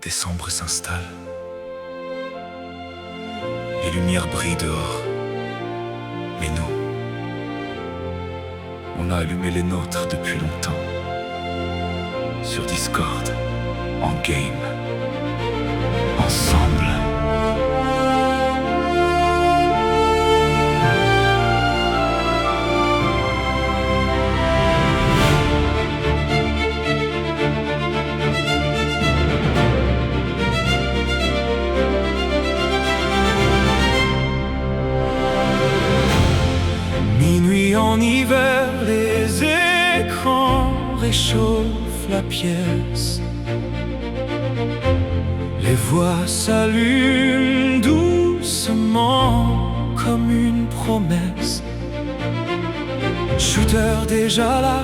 Décembre s'installe. Les lumières brillent dehors. Mais nous, on a allumé les nôtres depuis longtemps. Sur Discord, en game, ensemble. Minuit en hiver, les écrans réchauffent la pièce. Les voix s'allument doucement comme une promesse. Shooter déjà là,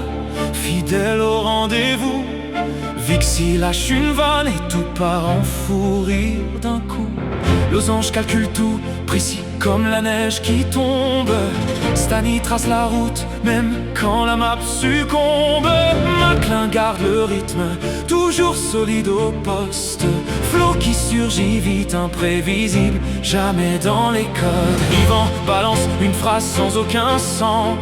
fidèle au rendez-vous. Vixie lâche une vanne et tout part en fou rire d'un coup. Losange calcule tout, précis comme la neige qui tombe. Stani trace la route, même quand la map succombe. Maclin garde le rythme, toujours solide au poste. Flo qui surgit vite, imprévisible, jamais dans les codes. Yvan balance une phrase sans aucun sens.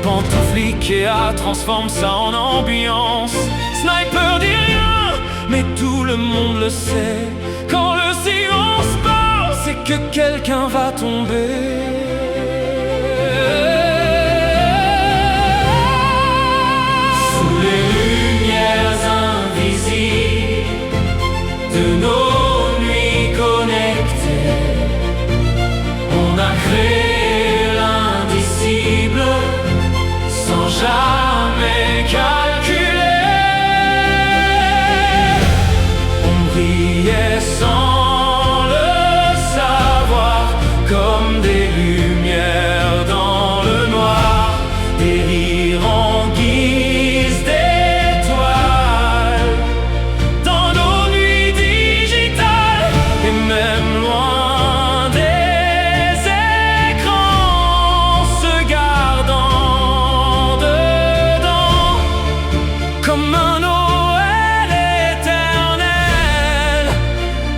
Pantoufle Ikea transforme ça en ambiance. Sniper dit rien, mais tout le monde le sait. Quand le silence part, c'est que quelqu'un va tomber. Sous les lumières invisibles de nos nuits connectées, on a créé l'indicible sans jamais calculer. On brillait sans le savoir, comme des lumières dans le noir, des rires en guise d'étoiles dans nos nuits digitales. Et même loin des écrans, se gardant dedans comme un Noël éternel,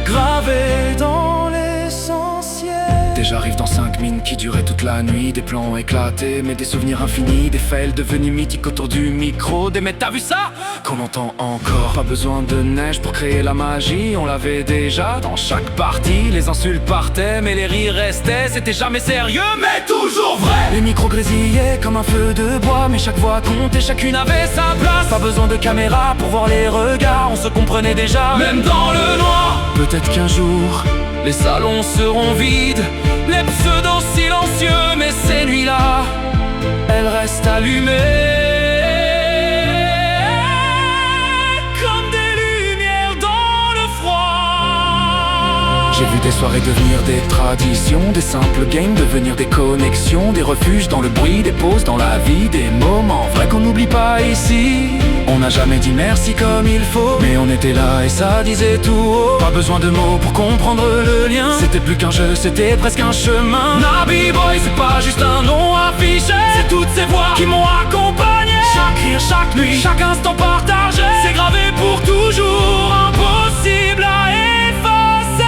gravé dans l'essentiel. Déjà arrive dans 5 mines qui duraient toute la nuit. Des plans éclatés, mais des souvenirs infinis. Des fails devenus mythiques autour du micro. Des mecs, t'as vu ça? Qu'on entend encore. Pas besoin de neige pour créer la magie. On l'avait déjà dans chaque partie. Les insultes partaient, mais les rires restaient. C'était jamais sérieux, mais toujours vrai. Les micros grésillaient comme un feu de bois, mais chaque voix comptait, chacune avait sa place. Pas besoin de caméra pour voir les regards. On se comprenait déjà, même dans le noir. Peut-être qu'un jour, les salons seront vides, les pseudos silencieux, mais ces nuits-là, elles restent allumées comme des lumières dans le froid. J'ai vu des soirées devenir des traditions, des simples games devenir des connexions, des refuges dans le bruit, des pauses dans la vie, des moments vrais qu'on n'oublie pas ici. On n'a jamais dit merci comme il faut, mais on était là et ça disait tout haut. Pas besoin de mots pour comprendre le lien. C'était plus qu'un jeu, c'était presque un chemin. Nabi Boy, c'est pas juste un nom affiché, c'est toutes ces voix qui m'ont accompagné. Chaque rire, chaque nuit, chaque instant partagé, c'est gravé pour toujours, impossible à effacer.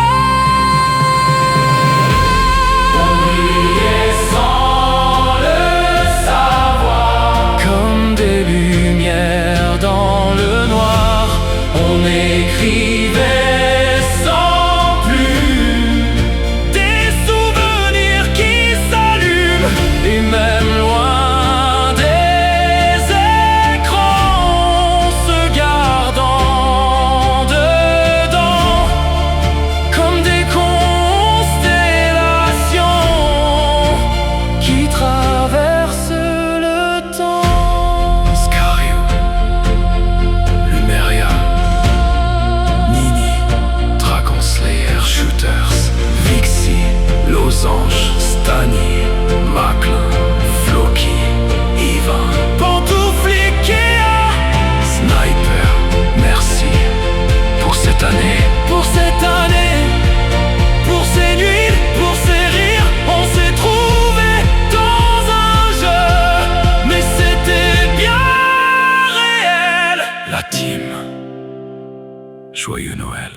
On brillait sans le savoir, comme des lumières dans le noir. On écrivait sans plus, des souvenirs qui s'allument. Et même loin des écrans, se gardant Joyeux Noël.